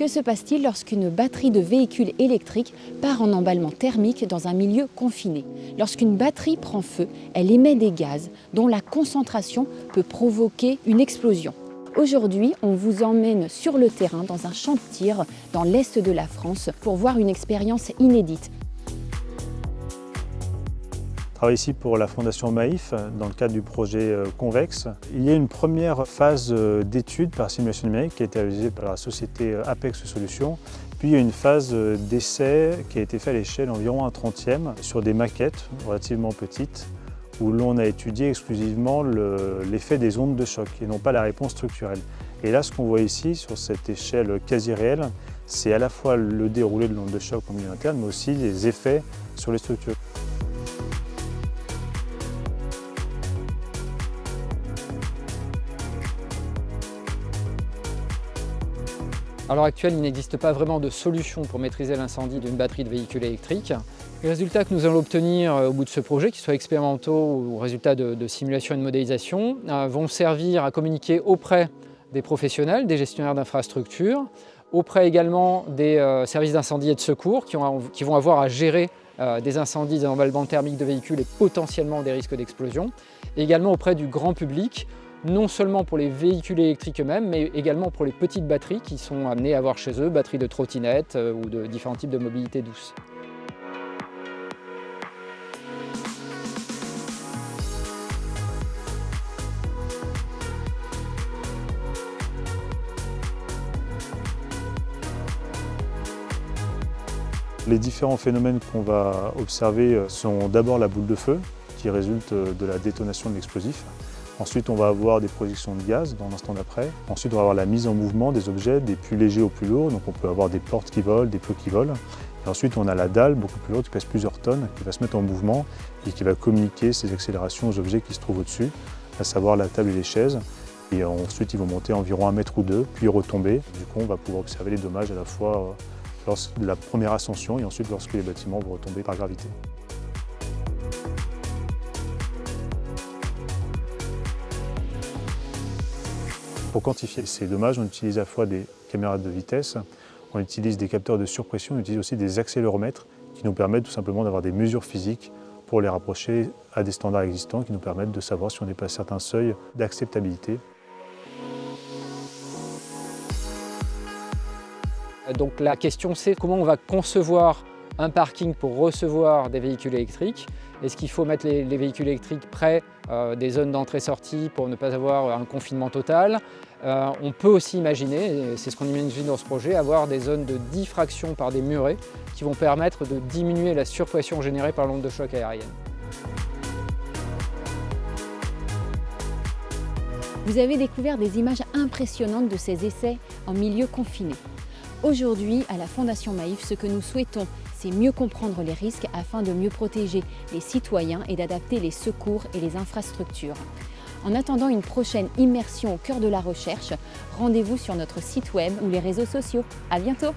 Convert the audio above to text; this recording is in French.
Que se passe-t-il lorsqu'une batterie de véhicule électrique part en emballement thermique dans un milieu confiné? Lorsqu'une batterie prend feu, elle émet des gaz dont la concentration peut provoquer une explosion. Aujourd'hui, on vous emmène sur le terrain dans un champ de tir dans l'est de la France pour voir une expérience inédite. Je travaille ici pour la Fondation Maïf dans le cadre du projet Convex. Il y a une première phase d'étude par simulation numérique qui a été réalisée par la société Apex Solutions. Puis il y a une phase d'essai qui a été faite à l'échelle environ 1/30 sur des maquettes relativement petites où l'on a étudié exclusivement l'effet des ondes de choc et non pas la réponse structurelle. Et là, ce qu'on voit ici sur cette échelle quasi réelle, c'est à la fois le déroulé de l'onde de choc en milieu interne, mais aussi les effets sur les structures. À l'heure actuelle, il n'existe pas vraiment de solution pour maîtriser l'incendie d'une batterie de véhicule électrique. Les résultats que nous allons obtenir au bout de ce projet, qu'ils soient expérimentaux ou résultats de simulation et de modélisation, vont servir à communiquer auprès des professionnels, des gestionnaires d'infrastructures, auprès également des services d'incendie et de secours qui vont avoir à gérer des incendies, des emballements thermiques de véhicules et potentiellement des risques d'explosion, et également auprès du grand public, non seulement pour les véhicules électriques eux-mêmes, mais également pour les petites batteries qui sont amenées à avoir chez eux, batteries de trottinettes ou de différents types de mobilité douce. Les différents phénomènes qu'on va observer sont d'abord la boule de feu qui résulte de la détonation de l'explosif. Ensuite, on va avoir des projections de gaz dans l'instant d'après. Ensuite, on va avoir la mise en mouvement des objets, des plus légers aux plus lourds. Donc on peut avoir des portes qui volent, des plots qui volent. Et ensuite, on a la dalle, beaucoup plus lourde, qui pèse plusieurs tonnes, qui va se mettre en mouvement et qui va communiquer ses accélérations aux objets qui se trouvent au-dessus, à savoir la table et les chaises. Et ensuite, ils vont monter environ 1 mètre ou 2, puis retomber. Du coup, on va pouvoir observer les dommages à la fois lors de la première ascension et ensuite lorsque les bâtiments vont retomber par gravité. Pour quantifier ces dommages, on utilise à la fois des caméras de vitesse, on utilise des capteurs de surpression, on utilise aussi des accéléromètres qui nous permettent tout simplement d'avoir des mesures physiques pour les rapprocher à des standards existants qui nous permettent de savoir si on dépasse certains seuils d'acceptabilité. Donc la question c'est comment on va concevoir un parking pour recevoir des véhicules électriques. Est-ce qu'il faut mettre les véhicules électriques près des zones d'entrée-sortie pour ne pas avoir un confinement total? On peut aussi imaginer, et c'est ce qu'on imagine dans ce projet, avoir des zones de diffraction par des murets qui vont permettre de diminuer la surpression générée par l'onde de choc aérienne. Vous avez découvert des images impressionnantes de ces essais en milieu confiné. Aujourd'hui, à la Fondation Maïf, ce que nous souhaitons, c'est mieux comprendre les risques afin de mieux protéger les citoyens et d'adapter les secours et les infrastructures. En attendant une prochaine immersion au cœur de la recherche, rendez-vous sur notre site web ou les réseaux sociaux. À bientôt!